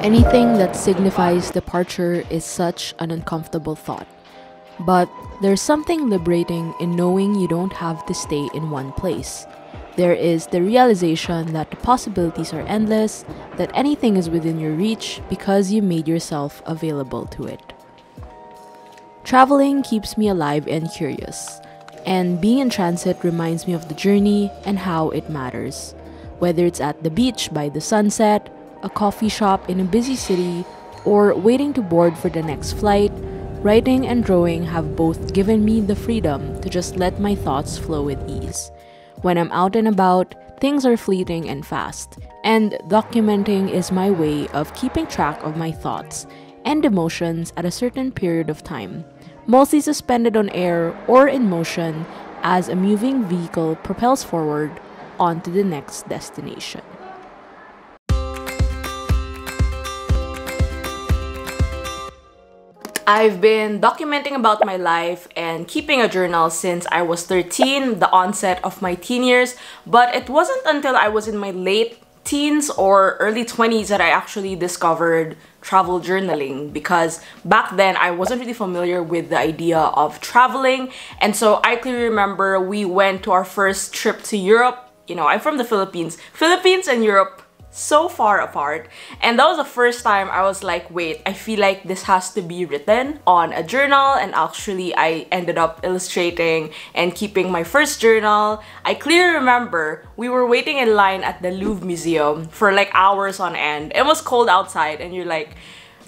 Anything that signifies departure is such an uncomfortable thought. But there's something liberating in knowing you don't have to stay in one place. There is the realization that the possibilities are endless, that anything is within your reach because you made yourself available to it. Traveling keeps me alive and curious, and being in transit reminds me of the journey and how it matters. Whether it's at the beach by the sunset, a coffee shop in a busy city, or waiting to board for the next flight, writing and drawing have both given me the freedom to just let my thoughts flow with ease. When I'm out and about, things are fleeting and fast, and documenting is my way of keeping track of my thoughts and emotions at a certain period of time, mostly suspended on air or in motion as a moving vehicle propels forward onto the next destination. I've been documenting about my life and keeping a journal since I was 13, the onset of my teen years, but it wasn't until I was in my late teens or early 20s that I actually discovered travel journaling, because back then I wasn't really familiar with the idea of traveling. And so I clearly remember we went to our first trip to Europe. You know, I'm from the Philippines. Philippines and Europe, so far apart, and that was the first time I was like, wait, I feel like this has to be written on a journal. And actually I ended up illustrating and keeping my first journal. I clearly remember we were waiting in line at the Louvre Museum for like hours on end. It was cold outside, and you're like,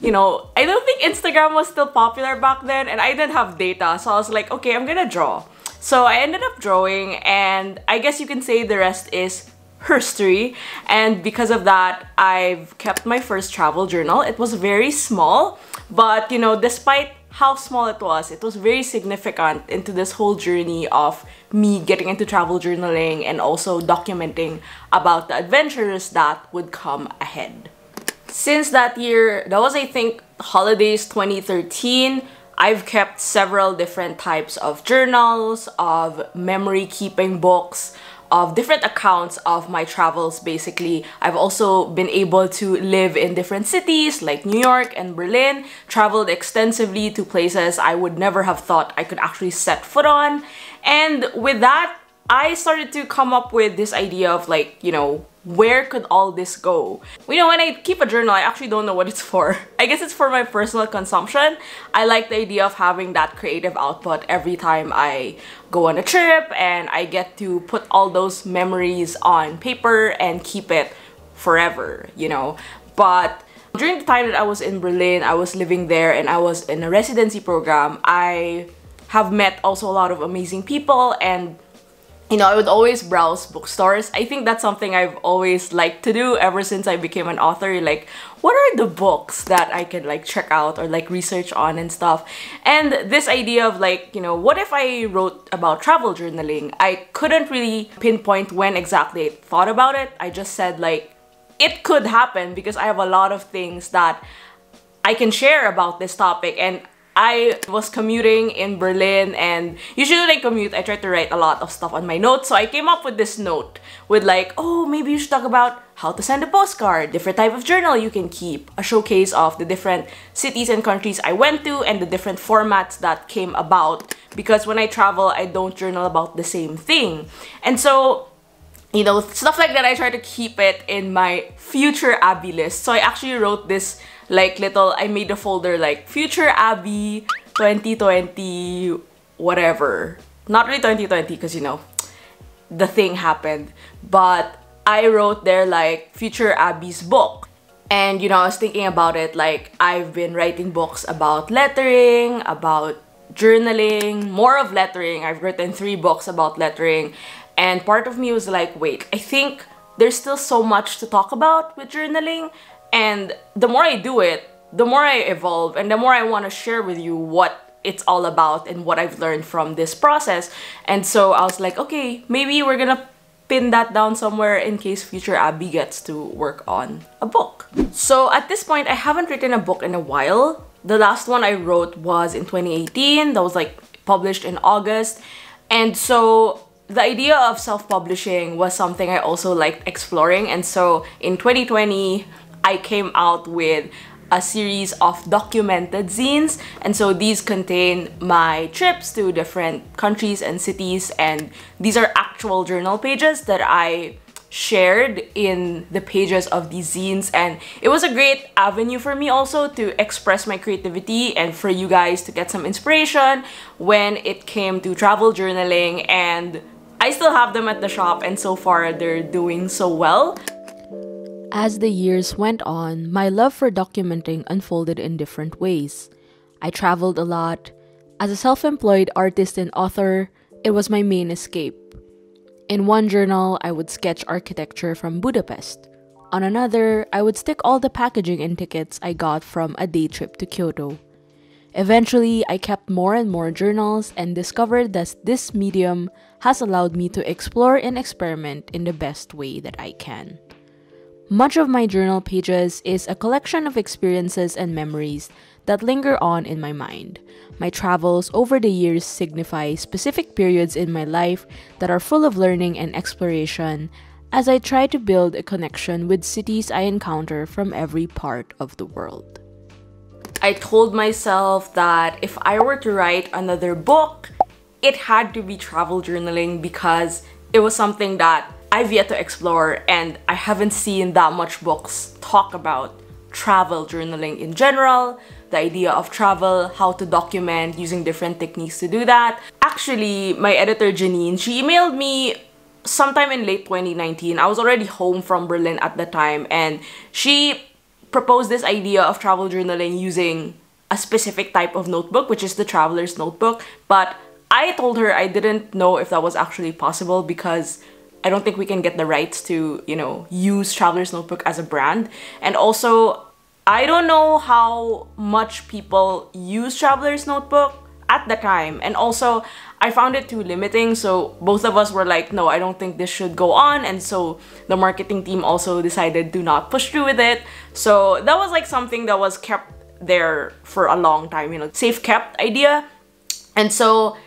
you know, I don't think Instagram was still popular back then, and I didn't have data, so I was like, okay, I'm gonna draw. So I ended up drawing, and I guess you can say the rest is history. And because of that, I've kept my first travel journal. It was very small, but you know, despite how small it was very significant into this whole journey of me getting into travel journaling and also documenting about the adventures that would come ahead. Since that year, that was I think holidays 2013, I've kept several different types of journals, of memory keeping books, of different accounts of my travels. Basically, I've also been able to live in different cities like New York and Berlin, traveled extensively to places I would never have thought I could actually set foot on. And with that, I started to come up with this idea of like, you know, where could all this go? You know, when I keep a journal, I actually don't know what it's for. I guess it's for my personal consumption. I like the idea of having that creative output every time I go on a trip, and I get to put all those memories on paper and keep it forever, you know. But during the time that I was in Berlin, I was living there and I was in a residency program, I have met also a lot of amazing people, and you know, I would always browse bookstores. I think that's something I've always liked to do ever since I became an author. Like, what are the books that I can like check out or like research on and stuff? And this idea of like, you know, what if I wrote about travel journaling? I couldn't really pinpoint when exactly I thought about it. I just said like, it could happen because I have a lot of things that I can share about this topic. And I was commuting in Berlin, and usually when I commute, I try to write a lot of stuff on my notes. So I came up with this note with like, oh, maybe you should talk about how to send a postcard, different type of journal you can keep, a showcase of the different cities and countries I went to and the different formats that came about. Because when I travel, I don't journal about the same thing. And so, you know, stuff like that, I try to keep it in my future Abbey list. So I actually wrote this like little, I made a folder like future Abbey 2020 whatever. Not really 2020 because, you know, the thing happened. But I wrote there like future Abbey's book. And you know, I was thinking about it, like I've been writing books about lettering, about journaling, more of lettering. I've written 3 books about lettering. And part of me was like, wait, I think there's still so much to talk about with journaling. And the more I do it, the more I evolve, and the more I want to share with you what it's all about and what I've learned from this process. And so I was like, okay, maybe we're gonna pin that down somewhere in case future Abbey gets to work on a book. So at this point, I haven't written a book in a while. The last one I wrote was in 2018. That was like published in August. And so the idea of self-publishing was something I also liked exploring. And so in 2020, I came out with a series of documented zines, and so these contain my trips to different countries and cities, and these are actual journal pages that I shared in the pages of these zines. And it was a great avenue for me also to express my creativity and for you guys to get some inspiration when it came to travel journaling. And I still have them at the shop, and so far they're doing so well. As the years went on, my love for documenting unfolded in different ways. I traveled a lot. As a self-employed artist and author, it was my main escape. In one journal, I would sketch architecture from Budapest. On another, I would stick all the packaging and tickets I got from a day trip to Kyoto. Eventually, I kept more and more journals and discovered that this medium has allowed me to explore and experiment in the best way that I can. Much of my journal pages is a collection of experiences and memories that linger on in my mind. My travels over the years signify specific periods in my life that are full of learning and exploration as I try to build a connection with cities I encounter from every part of the world. I told myself that if I were to write another book, it had to be travel journaling because it was something that I've yet to explore, and I haven't seen that much books talk about travel journaling in general, the idea of travel, how to document using different techniques to do that. Actually, my editor Janine, she emailed me sometime in late 2019. I was already home from Berlin at the time, and she proposed this idea of travel journaling using a specific type of notebook, which is the traveler's notebook. But I told her I didn't know if that was actually possible because I don't think we can get the rights to, use Traveler's Notebook as a brand. And also, I don't know how much people use Traveler's Notebook at the time. And also, I found it too limiting. So both of us were like, no, I don't think this should go on. And so the marketing team also decided to not push through with it. So that was like something that was kept there for a long time, safe kept idea. And so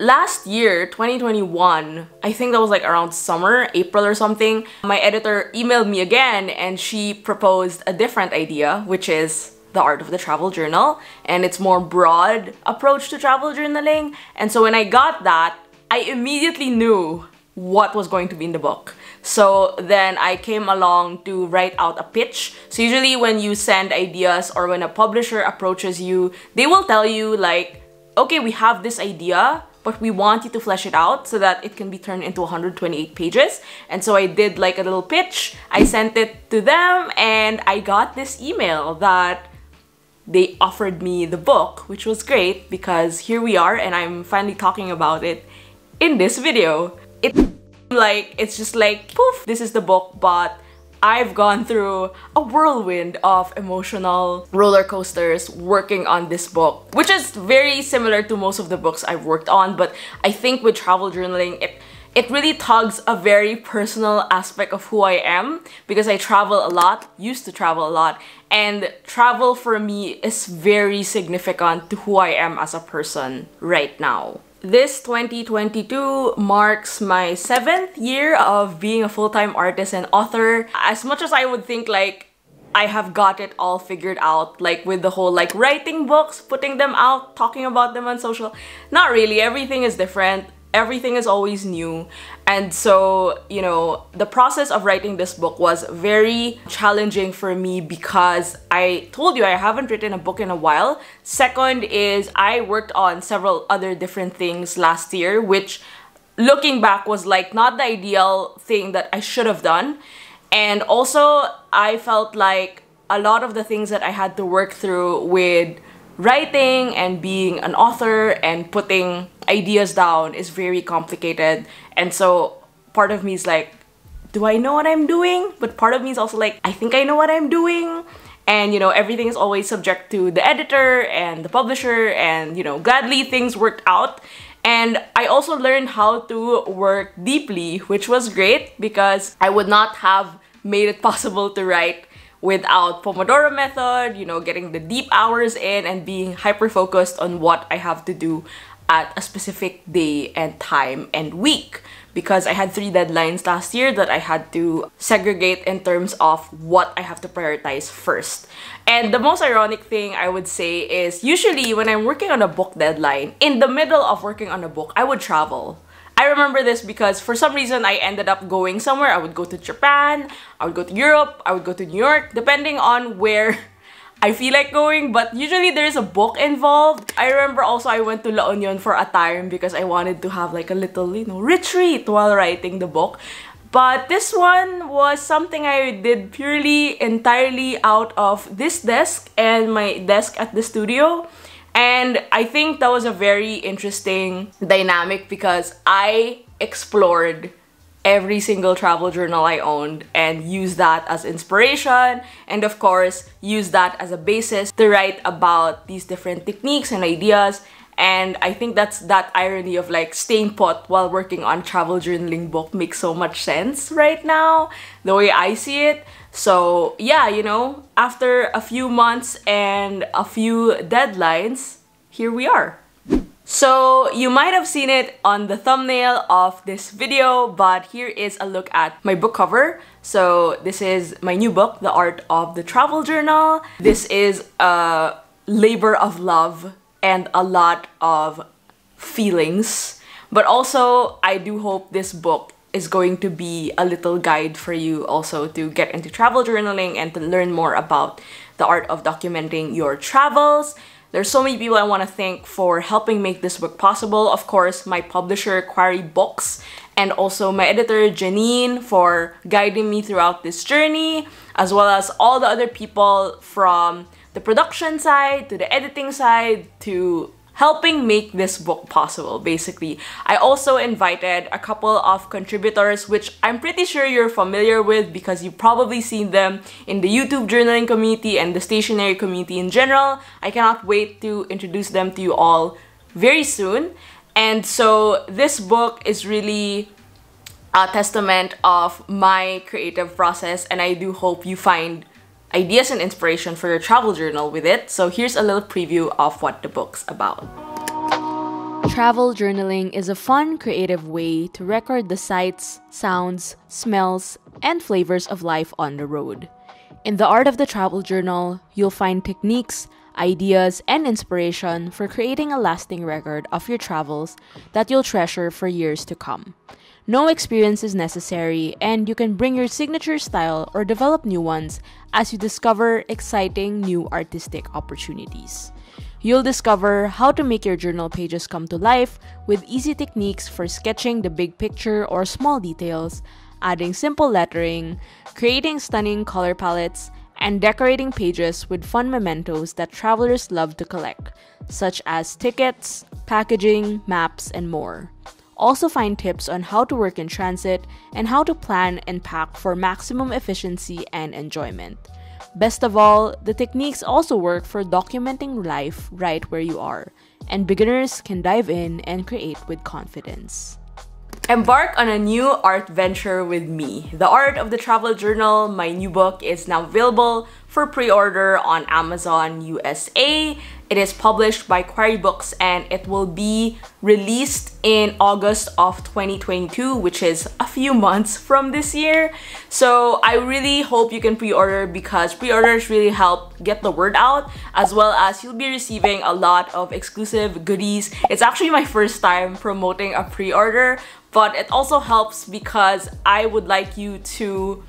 last year, 2021, I think that was like around summer, April or something, my editor emailed me again and she proposed a different idea, which is the art of the travel journal. And it's more broad approach to travel journaling. And so when I got that, I immediately knew what was going to be in the book. So then I came along to write out a pitch. So usually when you send ideas or when a publisher approaches you, they will tell you like, okay, we have this idea, but we want you to flesh it out so that it can be turned into 128 pages. And so I did like a little pitch, I sent it to them, and I got this email that they offered me the book, which was great because here we are and I'm finally talking about it in this video. It's just like, poof, this is the book, but I've gone through a whirlwind of emotional roller coasters working on this book, which is very similar to most of the books I've worked on. But I think with travel journaling, it really tugs a very personal aspect of who I am because I travel a lot, used to travel a lot, and travel for me is very significant to who I am as a person right now. This 2022 marks my 7th year of being a full-time artist and author. As much as I would think like I have got it all figured out, like with the whole like writing books, putting them out, talking about them on social, not really. Everything is different. Everything is always new. And so, the process of writing this book was very challenging for me because I told you I haven't written a book in a while. Second is I worked on several other different things last year, which looking back was like not the ideal thing that I should have done. And also I felt like a lot of the things that I had to work through with writing and being an author and putting ideas down is very complicated. And so part of me is like, do I know what I'm doing? But part of me is also like, I think I know what I'm doing. And everything is always subject to the editor and the publisher, and gladly things worked out. And I also learned how to work deeply, which was great because I would not have made it possible to write without Pomodoro method, getting the deep hours in and being hyper-focused on what I have to do at a specific day and time and week, because I had 3 deadlines last year that I had to segregate in terms of what I have to prioritize first. And the most ironic thing I would say is usually when I'm working on a book deadline, in the middle of working on a book, I would travel. I remember this because for some reason I ended up going somewhere. I would go to Japan, I would go to Europe, I would go to New York, depending on where I feel like going, but usually there's a book involved. I remember also I went to La Union for a time because I wanted to have like a little, you know, retreat while writing the book. But this one was something I did purely, entirely out of this desk and my desk at the studio. And I think that was a very interesting dynamic because I explored every single travel journal I owned and use that as inspiration, and of course use that as a basis to write about these different techniques and ideas. And I think that's that irony of like staying put while working on travel journaling book makes so much sense right now, the way I see it. So yeah, you know, after a few months and a few deadlines, here we are. So you might have seen it on the thumbnail of this video, but here is a look at my book cover. So this is my new book, The Art of the Travel Journal. This is a labor of love and a lot of feelings, but also I do hope this book is going to be a little guide for you also to get into travel journaling and to learn more about the art of documenting your travels. There's so many people I want to thank for helping make this book possible. Of course, my publisher, Quarry Books, and also my editor, Janine, for guiding me throughout this journey, as well as all the other people from the production side to the editing side to helping make this book possible, basically. I also invited a couple of contributors, which I'm pretty sure you're familiar with because you've probably seen them in the YouTube journaling community and the stationery community in general. I cannot wait to introduce them to you all very soon. And so this book is really a testament of my creative process, and I do hope you find ideas and inspiration for your travel journal with it. So here's a little preview of what the book's about. Travel journaling is a fun, creative way to record the sights, sounds, smells, and flavors of life on the road. In the art of the travel journal, you'll find techniques, ideas, and inspiration for creating a lasting record of your travels that you'll treasure for years to come. No experience is necessary, and you can bring your signature style or develop new ones as you discover exciting new artistic opportunities. You'll discover how to make your journal pages come to life with easy techniques for sketching the big picture or small details, adding simple lettering, creating stunning color palettes, and decorating pages with fun mementos that travelers love to collect, such as tickets, packaging, maps, and more. Also find tips on how to work in transit and how to plan and pack for maximum efficiency and enjoyment. Best of all, the techniques also work for documenting life right where you are, and beginners can dive in and create with confidence. Embark on a new art venture with me. The Art of the Travel Journal, my new book, is now available for pre-order on Amazon USA. It is published by Quarry Books and it will be released in August of 2022, which is a few months from this year. So I really hope you can pre-order because pre-orders really help get the word out, as well as you'll be receiving a lot of exclusive goodies. It's actually my first time promoting a pre-order, but it also helps because I would like you to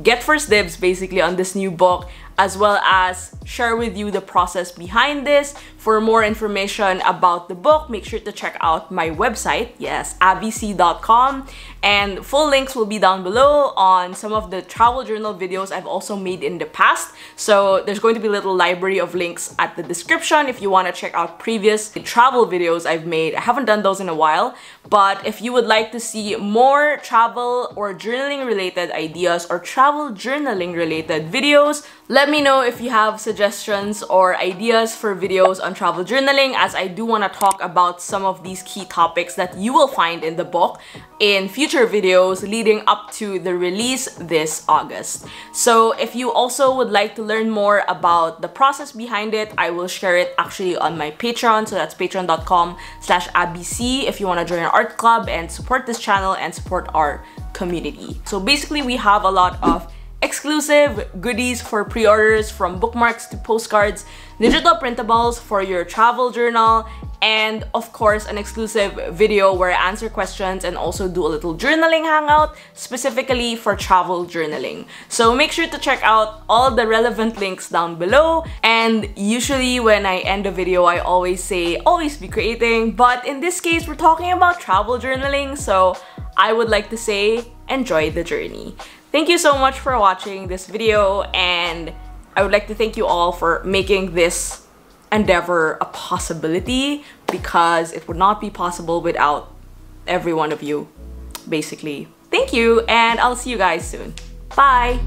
get first dibs basically on this new book, as well as share with you the process behind this. For more information about the book, make sure to check out my website, yes, abbysy.com, and full links will be down below on some of the travel journal videos I've also made in the past. So there's going to be a little library of links at the description if you want to check out previous travel videos I've made. I haven't done those in a while, but if you would like to see more travel or journaling related ideas or travel journaling related videos, let Let me know if you have suggestions or ideas for videos on travel journaling, as I do want to talk about some of these key topics that you will find in the book in future videos leading up to the release this August. So if you also would like to learn more about the process behind it, I will share it actually on my Patreon. So that's patreon.com/Abbey Sy if you want to join our art club and support this channel and support our community. So basically we have a lot of exclusive goodies for pre-orders, from bookmarks to postcards, digital printables for your travel journal, and of course an exclusive video where I answer questions and also do a little journaling hangout specifically for travel journaling. So make sure to check out all the relevant links down below. And usually when I end a video, I always say always be creating, but in this case we're talking about travel journaling, so I would like to say enjoy the journey. Thank you so much for watching this video, and I would like to thank you all for making this endeavor a possibility, because it would not be possible without every one of you, basically. Thank you, and I'll see you guys soon. Bye!